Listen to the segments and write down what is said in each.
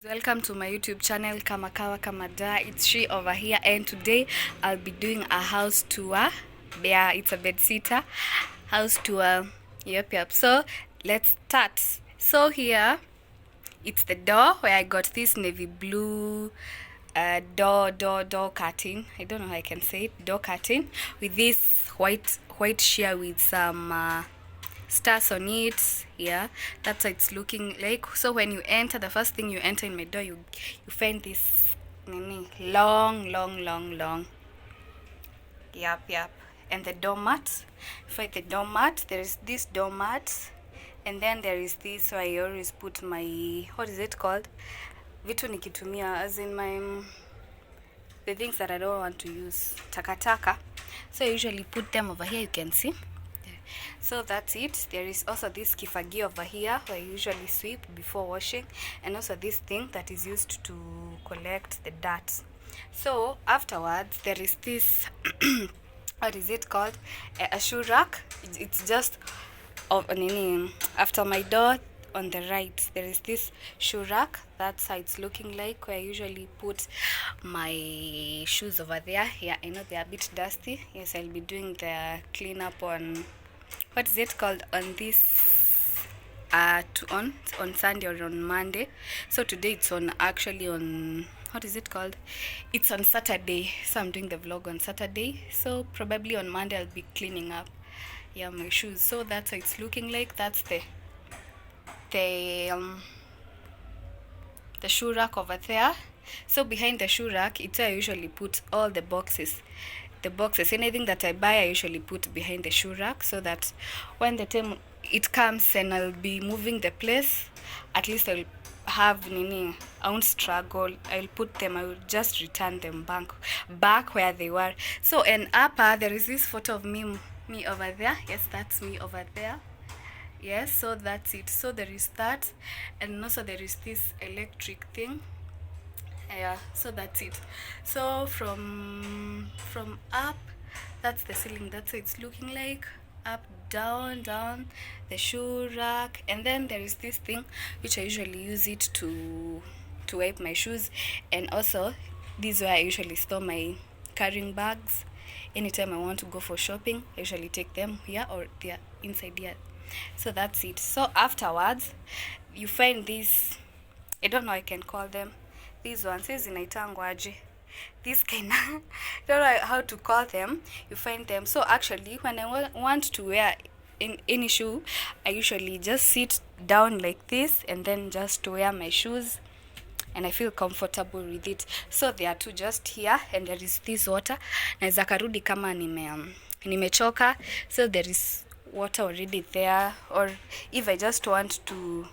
Welcome to my YouTube channel Kama Kawa Kama Da. It's She over here, and today I'll be doing a house tour. Yeah, it's a bedsitter house tour. Yep. So let's start. So here it's the door where I got this navy blue door curtain. I don't know how I can say it. Door curtain with this white sheer with some stars on it. Yeah, that's how it's looking like. So when you enter, the first thing you enter in my door, you find this long. Yep. And the doormat. You find the doormat. There is this doormat, and then there is this where I always put my, what is it called, vitu nikitumia, as in my the things that I don't want to use, takataka. So I usually put them over here. You can see. So that's it. There is also this kifagio over here where I usually sweep before washing, and also this thing that is used to collect the dirt. So afterwards there is this what is it called, a shoe rack. It's just after my door on the right there is this shoe rack. That's how it's looking like, where I usually put my shoes over there. Yeah, I know they're a bit dusty. Yes, I'll be doing the cleanup on, what is it called, on this on Sunday or on Monday. So today it's on, actually on, what is it called, it's on Saturday. So I'm doing the vlog on Saturday, so probably on Monday I'll be cleaning up, yeah, my shoes. So that's how it's looking like. That's the shoe rack over there. So behind the shoe rack, it's where I usually put all the boxes. Anything that I buy I usually put behind the shoe rack, so that when the time it comes and I'll be moving the place, at least I'll have I won't struggle. I'll put them, I will just return them back where they were. So, and upper there is this photo of me over there. Yes, that's me over there. Yes, so that's it. So there is that, and also there is this electric thing. Yeah, so that's it. So from up, that's the ceiling. That's what it's looking like. Up, down, the shoe rack, and then there is this thing which I usually use it to wipe my shoes, and also this is where I usually store my carrying bags. Anytime I want to go for shopping, I usually take them here, or they're inside here. So that's it. So afterwards you find these, I don't know, I can call them, these ones, zinaitangwaje, this kind of don't know how to call them. You find them. So actually when I want to wear in any shoe, I usually just sit down like this and then just wear my shoes, and I feel comfortable with it. So there are two just here, and there is this water. Naweza karudi kama nimechoka, so there is water already there. Or if I just want to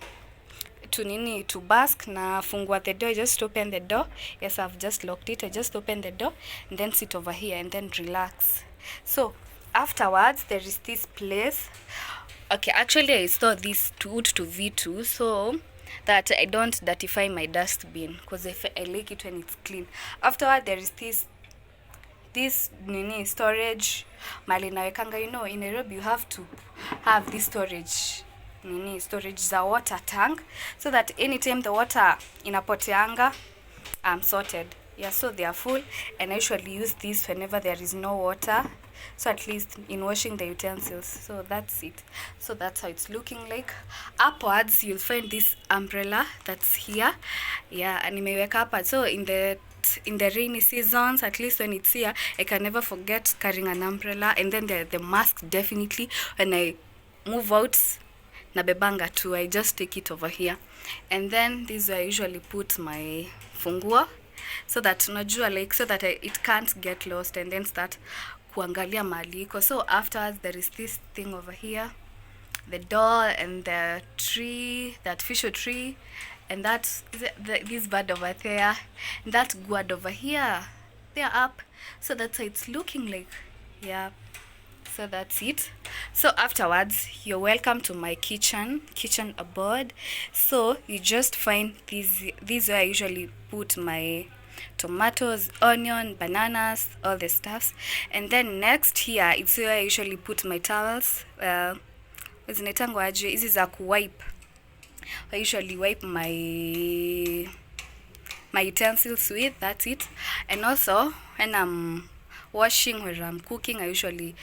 bask, na fungua the door, I just open the door. Yes, I've just locked it. I just open the door and then sit over here and then relax. So afterwards there is this place. Okay, actually I store this wood to V2 so that I don't dirtify my dustbin, because I like it when it's clean. Afterward there is this storage mali nawekanga. In Nairobi you have to have this storage za water tank, so that anytime the water inapoteanga, I'm sorted. Yeah, so they are full, and I usually use this whenever there is no water, so at least in washing the utensils. So that's it. So that's how it's looking like. Upwards you'll find this umbrella that's here. Yeah, and nimeweka hapa, so in the rainy seasons, at least when it's here, I can never forget carrying an umbrella. And then the mask, definitely when I move out na bebanga too, I just take it over here. And then this is where I usually put my funguo, so that unajua, like, so that it can't get lost, and then start kuangalia mahali iko. So afterwards there is this thing over here, the door, and the tree, that official tree, and that this bird over there, and that gourd over here, they're up. So that's how it's looking like. Yeah, so that's it. So afterwards you're welcome to my kitchen abode. So you just find these where I usually put my tomatoes, onion, bananas, all the stuffs. And then next here it's where I usually put my towels. Zinaitangwa aje hizi za kuwipe. I usually wipe my my utensils with. That's it. And also when I'm washing, when I'm cooking, I usually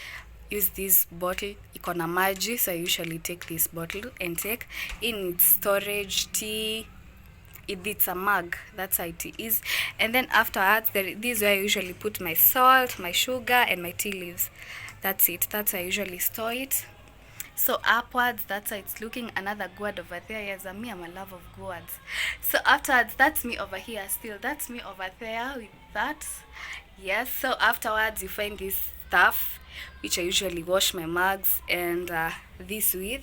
use this bottle. Iko na maji, so I usually take this bottle and take in its storage tea. It's a mug, that's how it is. And then afterwards, this is where I usually put my salt, my sugar, and my tea leaves. That's it. That's how I usually store it. So upwards, that's how it's looking. Another gourd over there. Yes, I'm a love of gourds. So afterwards, that's me over here still. That's me over there with that. Yes, so afterwards you find this stuff, which I usually wash my mugs and this with.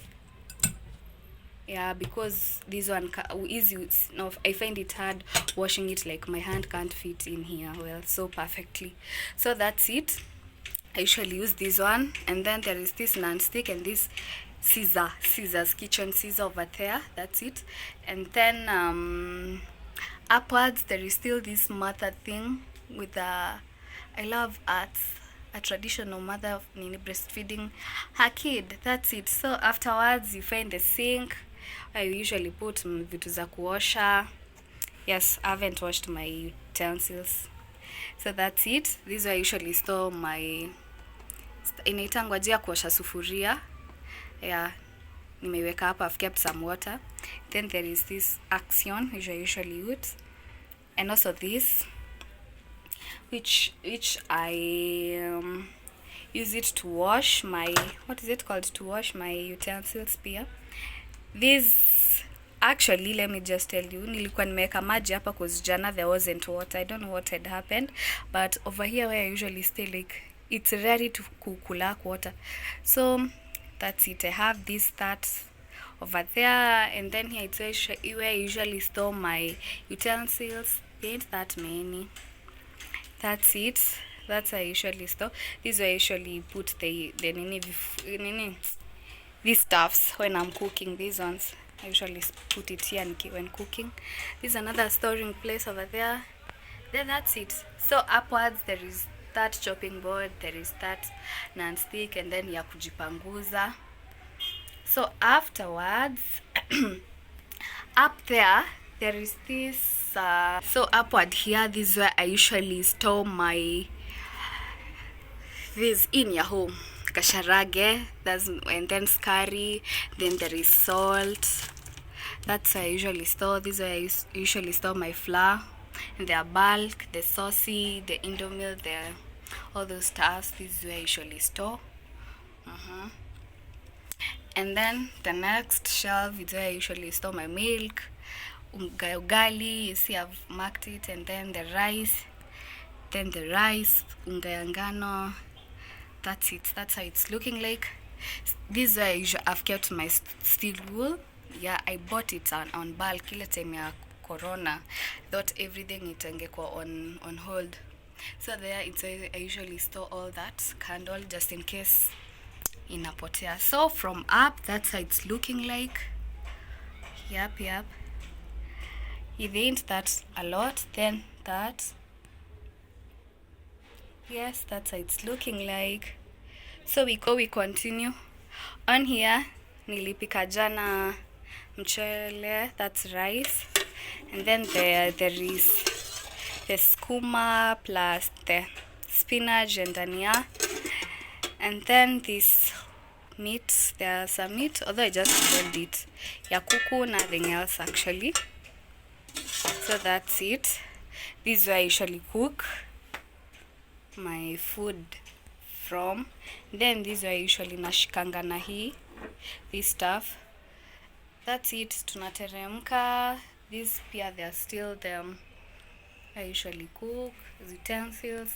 Yeah, because this one easy. No, I find it hard washing it, like my hand can't fit in here well so perfectly. So that's it. I usually use this one, and then there is this non-stick and this scissors, kitchen scissor over there. That's it. And then upwards there is still this mother thing with I love arts, a traditional mother of breastfeeding her kid. That's it. So afterwards you find the sink. I usually put vitu za kuosha. Yes, I haven't washed my utensils. So that's it. This is where I usually store my inaitangwa jia kuosha sufuria. Yeah, nimeweka hapa. I've kept some water. Then there is this action which I usually use, and also this which I use it to wash my, what is it called, to wash my utensils pia. This actually, let me just tell you, nilikuwa nimeweka maji hapa cause jana there wasn't water. I don't know what had happened, but over here where I usually stay, like, it's ready to lack water. So that's it. I have that over there, and then here it's where I usually store my utensils. There ain't that many. That's it. That's how I usually store. This is where I usually put the these stuffs when I'm cooking. These ones I usually put it here when cooking. This is another storing place over there. Then that's it. So upwards there is that chopping board, there is that non-stick, and then ya kujipanguza. So afterwards up there is this so upward here, this is where I usually store my this in your home kasharage, and then scurry, then there is salt. That's where I usually store. This is where I usually store my flour and their bulk, the saucy, the indomil, all those stuff. This is where I usually store. And then the next shelf is where I usually store my milk, ugali. You see, I've marked it. And then the rice, unga ya ngano. That's it. That's how it's looking like. This is where I've kept my steel wool. Yeah, I bought it on bulk ile time ya corona. Thought everything itangekwa on hold. So there it's where I usually store all that candle just in case inapotea. So from up, that's how it's looking like. Yep. It ain't that a lot. Then that. Yes, that's how it's looking like. So we continue. On here, nilipika jana mchele, that's rice. And then there is the skuma plus the spinach and dania. And then this meat, there's some meat, although I just boiled it. Ya kuku, nothing else actually. So that's it. This is where I usually cook my food from. Then this is where I usually nashikanga na hii, this stuff. That's it. Tunateremka. This pia, they are still them. I usually cook utensils.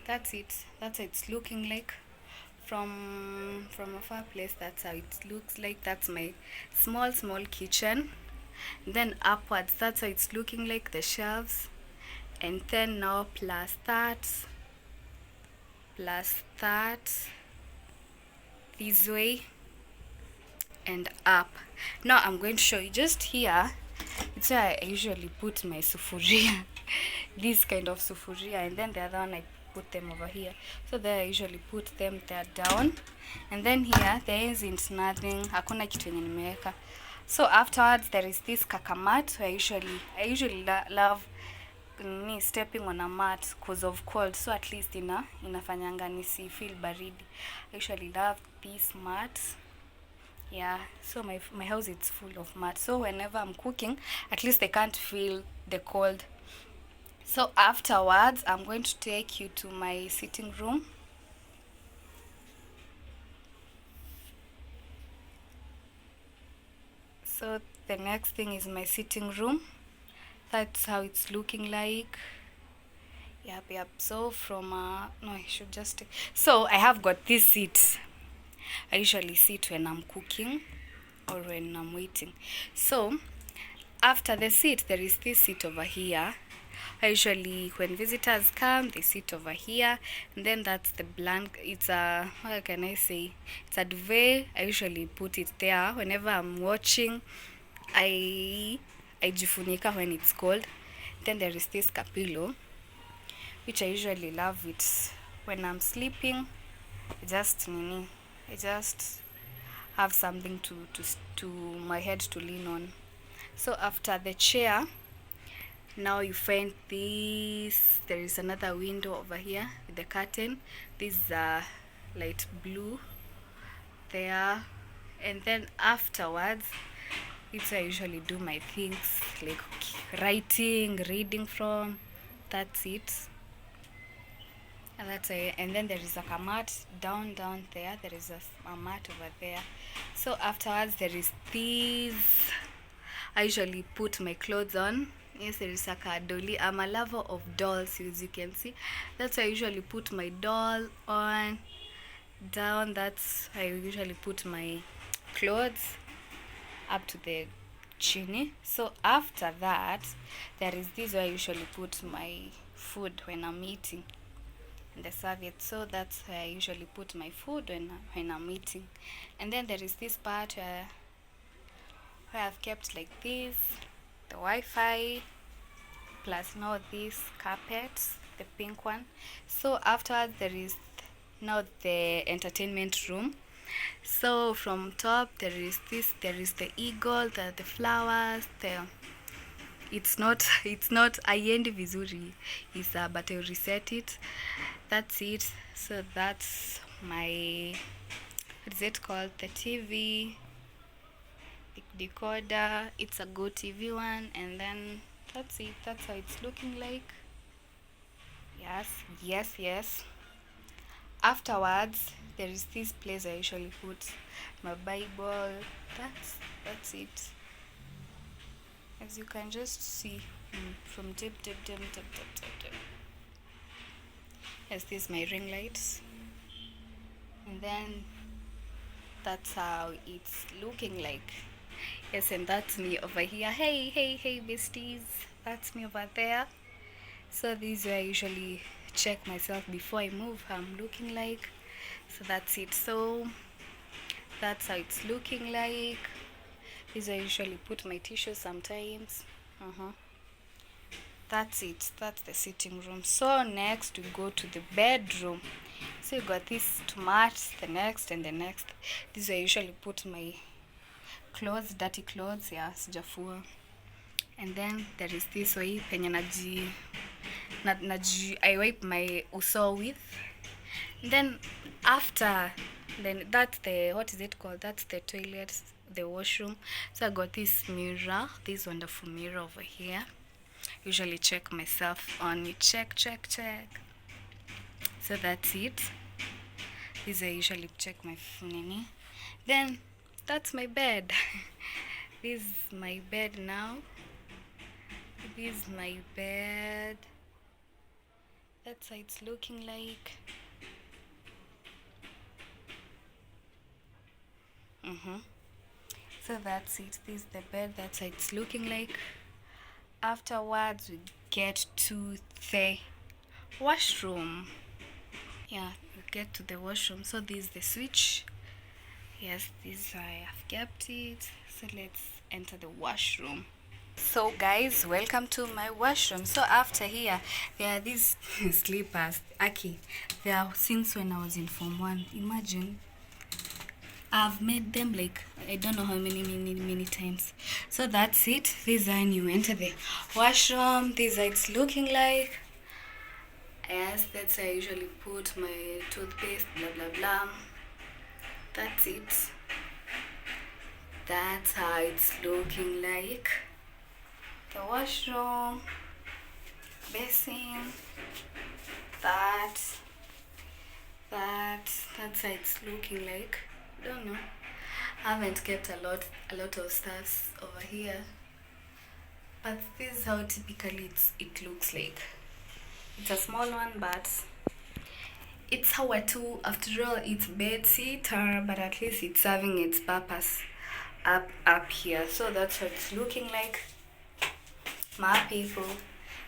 That's it. That's how it's looking like from a far place. That's how it looks like. That's my small kitchen. Then upwards, that's how it's looking like, the shelves. And then now plus that this way and up. Now I'm going to show you just here. It's where I usually put my sufuria. This kind of sufuria, and then the other one I put them over here. So there I usually put them there down, and then here there isn't nothing, hakuna kitu yenye nimeweka. So afterwards there is this kakamat where I usually love stepping on a mat because of cold, so at least inafanyanga nisi feel baridi. I usually love these mats. Yeah, so my house is full of mats, so whenever I'm cooking, at least I can't feel the cold. So afterwards, I'm going to take you to my sitting room. So the next thing is my sitting room. That's how it's looking like. Yep. So from no, I should just so I have got this seat. I usually sit when I'm cooking or when I'm waiting. So after the seat, there is this seat over here. I usually, when visitors come, they sit over here, and then that's the blanket. It's a, what can I say? It's a duvet. I usually put it there whenever I'm watching. I jifunika when it's cold. Then there is this pillow, which I usually love it when I'm sleeping. I just have something to my head to lean on. So after the chair, now you find this. There is another window over here with the curtain. This is light blue there, and then afterwards, it's where I usually do my things like writing, reading from. That's it. And that's it. And then there is like a mat down there. There is a mat over there. So afterwards, there is this. I usually put my clothes on. Yes, there is like a dolly. I'm a lover of dolls, as you can see. That's why I usually put my doll on. Down, that's I usually put my clothes up to the chini. So after that, there is this where I usually put my food when I'm eating in the serviette. So that's where I usually put my food when I'm eating. And then there is this part where I've kept like this, the Wi-Fi, plus now this carpet, the pink one. So afterwards, there is now the entertainment room. So from top there is the eagle, the flowers, it's not aiendi vizuri, but I reset it. That's it. So that's my, what is it called, the TV, the decoder. It's a Go TV one, and then that's it. That's how it's looking like. Yes. Afterwards, there is this place I usually put my Bible. That's it. As you can just see from tip. Yes, this is my ring lights. And then that's how it's looking like. Yes, and that's me over here. Hey, besties. That's me over there. So this is where I usually check myself before I move how I'm looking like. So that's it. So that's how it's looking like. This is where I usually put my tissues sometimes. That's it. That's the sitting room. So next we go to the bedroom. So you got these two mats, the next and the next. This is where I usually put my clothes, dirty clothes, sijafua. And then there is this way penye I wipe my uso with. And then after, then that's the, what is it called? That's the toilet, the washroom. So I got this mirror, this wonderful mirror over here. Usually check myself on it. Check. So that's it. This I usually check my phone. Then that's my bed. This is my bed now. This is my bed. That's how it's looking like. So that's it. This is the bed. That's how it's looking like. Afterwards, we get to the washroom. Yeah, we get to the washroom. So this is the switch. Yes, this I have kept it. So let's enter the washroom. So guys, welcome to my washroom. So after here, there are these slippers. They are since when I was in Form 1. Imagine. I've made them like I don't know how many times. So that's it. This is when you enter the washroom. This is how it's looking like. Yes, that's how I usually put my toothpaste, blah blah blah. That's it. That's how it's looking like. The washroom, basin, that's how it's looking like. Don't know. I haven't kept a lot of stuffs over here, but this is how typically it looks like. It's a small one, but it's our tool. After all, it's Bedsitter, but at least it's serving its purpose up here. So that's what it's looking like, my people.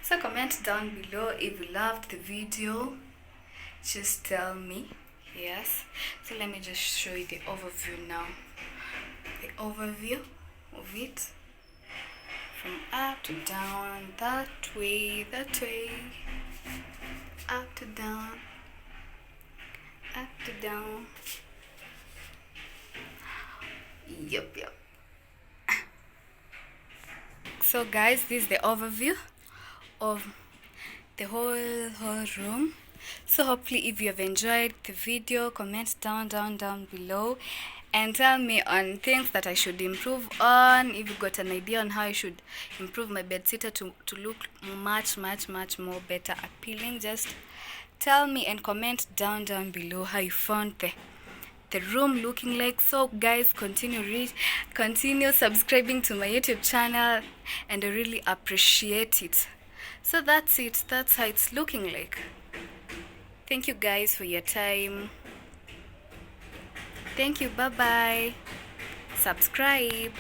So comment down below if you loved the video. Just tell me. Yes. So let me just show you the overview now. The overview of it from up to down, that way, up to down, up to down. Yep. So guys, this is the overview of the whole room. So hopefully if you have enjoyed the video, comment down below and tell me on things that I should improve on. If you got an idea on how I should improve my bedsitter to look much more better appealing, just tell me and comment down below how you found the room looking like. So guys, continue subscribing to my YouTube channel, and I really appreciate it. So that's it. That's how it's looking like. Thank you guys for your time. Thank you. Bye bye. Subscribe.